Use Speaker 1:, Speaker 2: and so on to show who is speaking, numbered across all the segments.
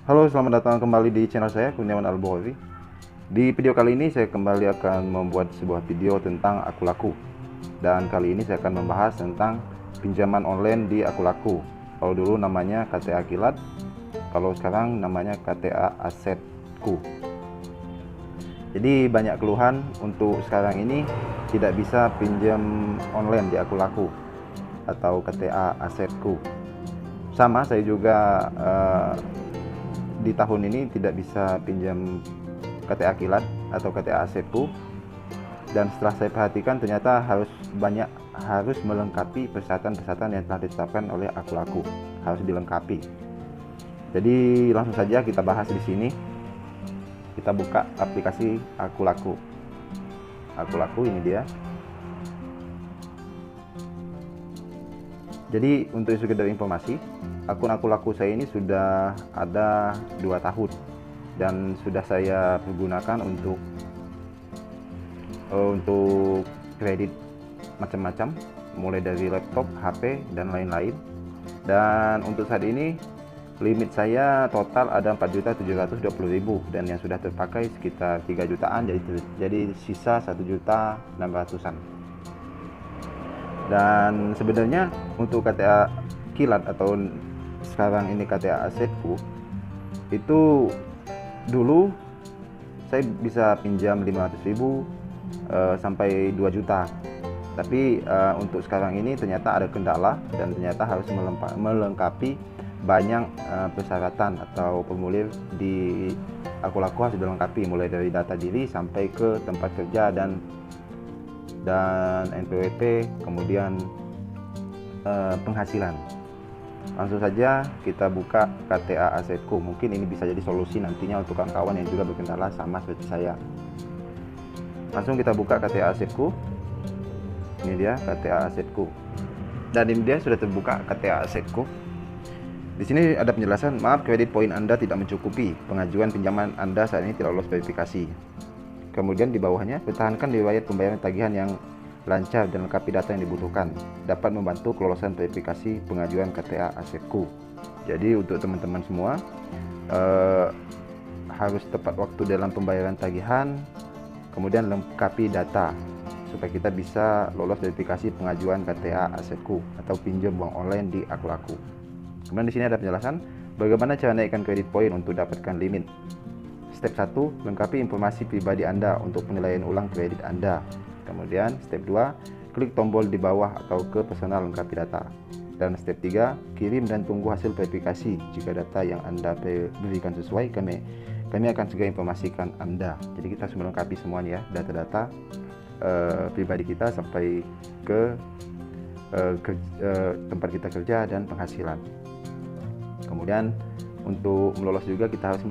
Speaker 1: Halo, selamat datang kembali di channel saya, Kurniawan Al-Bukhari. Di video kali ini saya kembali akan membuat sebuah video tentang Akulaku. Dan kali ini saya akan membahas tentang pinjaman online di Akulaku. Kalau dulu namanya KTA Kilat, kalau sekarang namanya KTA Asetku. Jadi banyak keluhan untuk sekarang ini tidak bisa pinjam online di Akulaku atau KTA Asetku. Sama, saya juga di tahun ini tidak bisa pinjam KTA Kilat atau KTA Asetku, dan setelah saya perhatikan ternyata harus melengkapi persyaratan-persyaratan yang telah ditetapkan oleh Akulaku, harus dilengkapi. Jadi langsung saja kita bahas di sini. Kita buka aplikasi Akulaku. Akulaku ini dia. Jadi untuk sekedar informasi, akun Akulaku saya ini sudah ada 2 tahun dan sudah saya pergunakan untuk kredit macam-macam, mulai dari laptop, HP dan lain-lain. Dan untuk saat ini limit saya total ada 4.720.000 dan yang sudah terpakai sekitar 3 jutaan, jadi sisa 1.600.000-an. Dan sebenarnya untuk KTA Kilat atau sekarang ini KTA Asetku itu dulu saya bisa pinjam 500.000 sampai 2 juta. Tapi untuk sekarang ini ternyata ada kendala dan ternyata harus melengkapi banyak persyaratan atau formulir di Akulaku harus dilengkapi, mulai dari data diri sampai ke tempat kerja dan NPWP, kemudian penghasilan. Langsung saja kita buka KTA Asetku. Mungkin ini bisa jadi solusi nantinya untuk kawan-kawan yang juga berkendala sama seperti saya. Langsung kita buka KTA Asetku. Ini dia KTA Asetku. Dan ini dia sudah terbuka KTA Asetku. Di sini ada penjelasan, maaf kredit poin Anda tidak mencukupi. Pengajuan pinjaman Anda saat ini tidak lolos verifikasi. Kemudian di bawahnya, pertahankan riwayat pembayaran tagihan yang lancar dan lengkapi data yang dibutuhkan. Dapat membantu kelolosan verifikasi pengajuan KTA Asetku. Jadi untuk teman-teman semua harus tepat waktu dalam pembayaran tagihan, kemudian lengkapi data supaya kita bisa lolos verifikasi pengajuan KTA Asetku atau pinjam uang online di Akulaku. Kemudian di sini ada penjelasan bagaimana cara naikkan kredit poin untuk dapatkan limit. Step 1, lengkapi informasi pribadi Anda untuk penilaian ulang kredit Anda. Kemudian step 2, klik tombol di bawah atau ke personal lengkapi data. Dan step 3, kirim dan tunggu hasil verifikasi. Jika data yang Anda berikan sesuai, kami akan segera informasikan Anda. Jadi kita harus melengkapi semuanya ya, data-data pribadi kita sampai ke tempat kita kerja dan penghasilan. Kemudian untuk melolos juga kita harus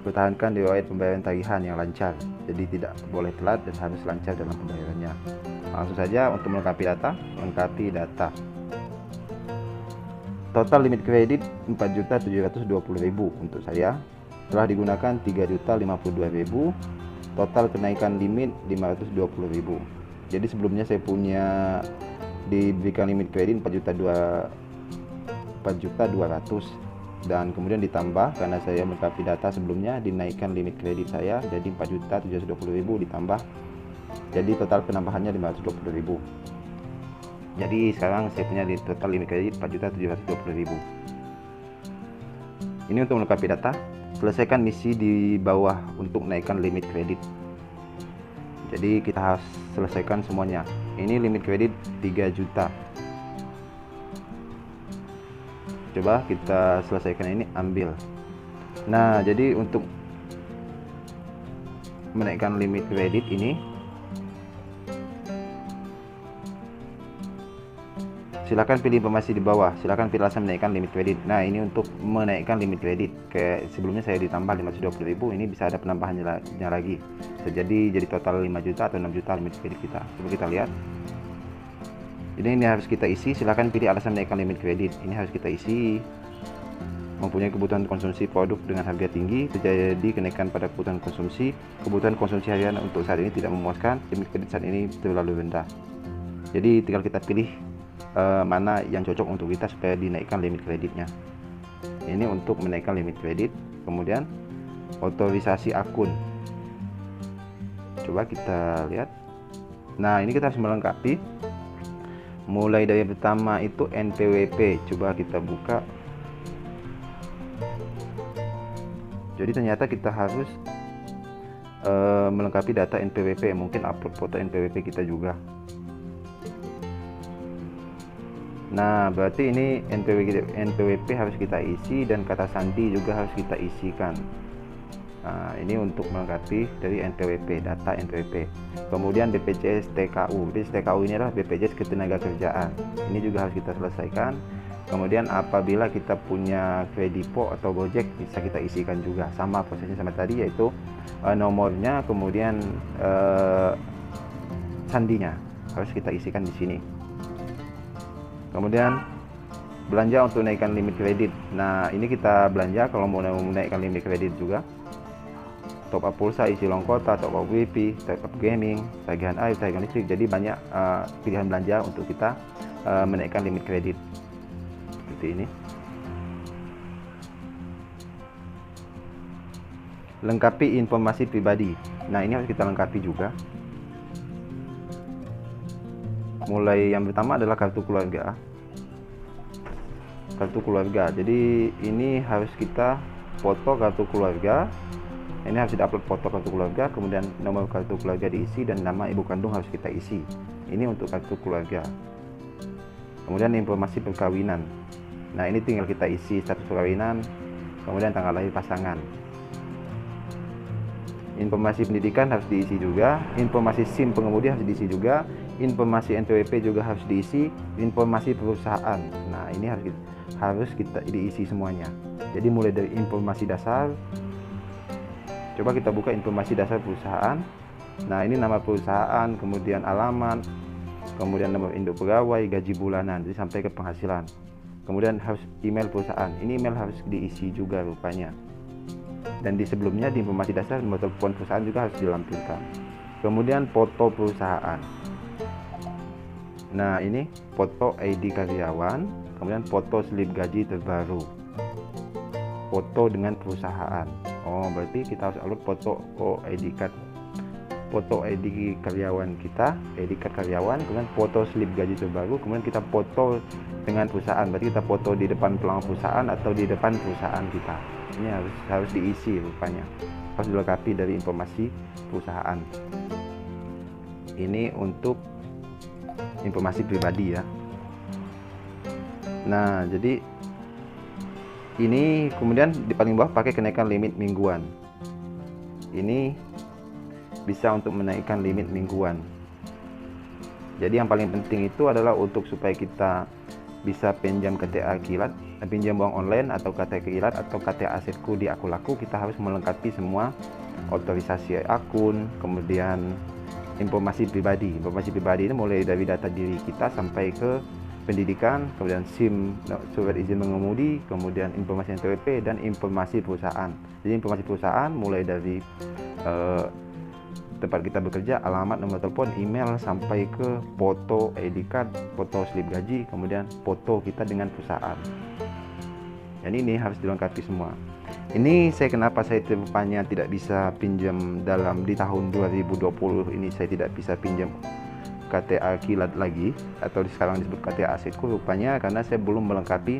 Speaker 1: pertahankan riwayat pembayaran tagihan yang lancar, jadi tidak boleh telat dan harus lancar dalam pembayarannya. Langsung saja untuk melengkapi data. Total limit kredit 4.720.000 untuk saya, telah digunakan 3.052.000. Total kenaikan limit 520.000. Jadi sebelumnya saya punya diberikan limit kredit 4.200.000 dan kemudian ditambah karena saya melengkapi data sebelumnya, dinaikkan limit kredit saya jadi 4.720.000 ditambah, jadi total penambahannya 520.000. Jadi sekarang saya punya di total limit kredit 4.720.000. Ini untuk melengkapi data. Selesaikan misi di bawah untuk naikkan limit kredit. Jadi kita harus selesaikan semuanya. Ini limit kredit 3 juta. Coba kita selesaikan ini, ambil. Nah, jadi untuk menaikkan limit kredit ini, silakan pilih informasi di bawah. Silakan pilih alasan menaikkan limit kredit. Nah, ini untuk menaikkan limit kredit. Kayak sebelumnya saya ditambah 520.000, ini bisa ada penambahannya lagi. Jadi total 5 juta atau 6 juta limit kredit kita. Coba kita lihat. Ini harus kita isi. Silakan pilih alasan menaikkan limit kredit. Ini harus kita isi. Mempunyai kebutuhan konsumsi produk dengan harga tinggi, terjadi kenaikan pada kebutuhan konsumsi harian untuk saat ini tidak memuaskan, limit kredit saat ini terlalu rendah. Jadi tinggal kita pilih mana yang cocok untuk kita supaya dinaikkan limit kreditnya. Ini untuk menaikkan limit kredit. Kemudian otorisasi akun. Coba kita lihat. Nah, ini kita harus melengkapi. Mulai dari pertama itu NPWP. Coba kita buka. Jadi ternyata kita harus melengkapi data NPWP. Mungkin upload foto NPWP kita juga. Nah, berarti ini NPWP harus kita isi dan kata sandi juga harus kita isikan. Nah, ini untuk melengkapi dari NPWP, data NPWP. Kemudian BPJS TKU. BPJS TKU ini adalah BPJS Ketenagakerjaan. Ini juga harus kita selesaikan. Kemudian apabila kita punya Kredipo atau Gojek, bisa kita isikan juga. Sama prosesnya sama tadi, yaitu nomornya, kemudian sandinya harus kita isikan di sini. Kemudian belanja untuk menaikkan limit kredit. Nah, ini kita belanja kalau mau menaikkan limit kredit juga. Top up pulsa, isi long kota, top up wifi, top up gaming, tagihan air, tagihan listrik. Jadi banyak pilihan belanja untuk kita menaikkan limit kredit. Seperti ini. Lengkapi informasi pribadi. Nah, ini harus kita lengkapi juga. Mulai yang pertama adalah kartu keluarga. Kartu keluarga. Jadi ini harus kita foto kartu keluarga. Ini harus diupload foto kartu keluarga, kemudian nomor kartu keluarga diisi dan nama ibu kandung harus kita isi. Ini untuk kartu keluarga. Kemudian informasi perkawinan. Nah, ini tinggal kita isi status perkawinan, kemudian tanggal lahir pasangan. Informasi pendidikan harus diisi juga, informasi SIM pengemudi harus diisi juga, informasi NPWP juga harus diisi, informasi perusahaan. Nah, ini harus kita diisi semuanya. Jadi mulai dari informasi dasar. Coba kita buka informasi dasar perusahaan. Nah, ini nama perusahaan, kemudian alamat, kemudian nomor induk pegawai, gaji bulanan, jadi sampai ke penghasilan. Kemudian harus email perusahaan. Ini email harus diisi juga rupanya. Dan di sebelumnya di informasi dasar nomor telepon perusahaan juga harus dilampirkan. Kemudian foto perusahaan. Nah, ini foto ID karyawan, kemudian foto slip gaji terbaru, foto dengan perusahaan. Oh, berarti kita harus upload foto ID card, foto ID karyawan kita, ID card karyawan, kemudian foto slip gaji terbaru, kemudian kita foto dengan perusahaan. Berarti kita foto di depan pelang perusahaan atau di depan perusahaan kita. Ini harus diisi rupanya, harus dilengkapi dari informasi perusahaan. Ini untuk informasi pribadi ya. Nah, jadi ini kemudian di paling bawah pakai kenaikan limit mingguan. Ini bisa untuk menaikkan limit mingguan. Jadi yang paling penting itu adalah untuk supaya kita bisa pinjam KTA Kilat, pinjam uang online atau KTA Kilat atau KTA Asetku di Akulaku, kita harus melengkapi semua otorisasi akun, kemudian informasi pribadi. Informasi pribadi ini mulai dari data diri kita sampai ke pendidikan, kemudian SIM, surat izin mengemudi, kemudian informasi NPWP dan informasi perusahaan. Jadi informasi perusahaan mulai dari tempat kita bekerja, alamat, nomor telepon, email, sampai ke foto ID card, foto slip gaji, kemudian foto kita dengan perusahaan. Dan ini harus dilengkapi semua. Ini kenapa saya rupanya tidak bisa pinjam di tahun 2020 ini, saya tidak bisa pinjam KTA Kilat lagi, atau sekarang disebut KTA Asetku, rupanya karena saya belum melengkapi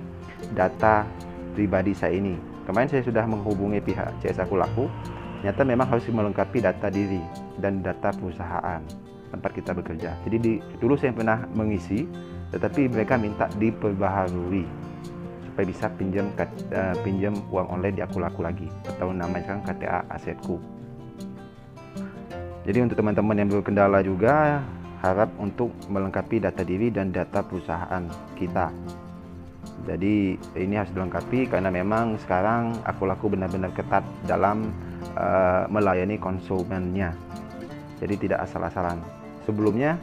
Speaker 1: data pribadi saya ini. Kemarin saya sudah menghubungi pihak CS Akulaku, ternyata memang harus melengkapi data diri dan data perusahaan tempat kita bekerja. Jadi dulu saya pernah mengisi, tetapi mereka minta diperbaharui supaya bisa pinjam uang online di Akulaku lagi, atau namanya sekarang KTA Asetku. Jadi untuk teman-teman yang berkendala juga, harap untuk melengkapi data diri dan data perusahaan kita. Jadi ini harus dilengkapi karena memang sekarang Akulaku benar-benar ketat dalam melayani konsumennya. Jadi tidak asal-asalan. Sebelumnya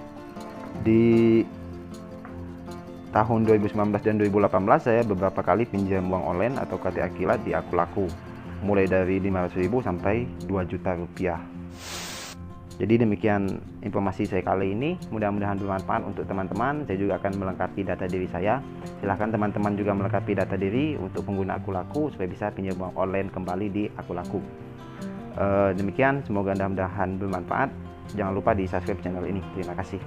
Speaker 1: di tahun 2019 dan 2018 saya beberapa kali pinjam uang online atau KTA Kilat di Akulaku, mulai dari 500.000 sampai 2 juta rupiah. Jadi demikian informasi saya kali ini, mudah-mudahan bermanfaat untuk teman-teman. Saya juga akan melengkapi data diri saya. Silahkan teman-teman juga melengkapi data diri untuk pengguna Akulaku supaya bisa pinjam uang online kembali di Akulaku. Demikian, semoga mudah-mudahan bermanfaat. Jangan lupa di subscribe channel ini. Terima kasih.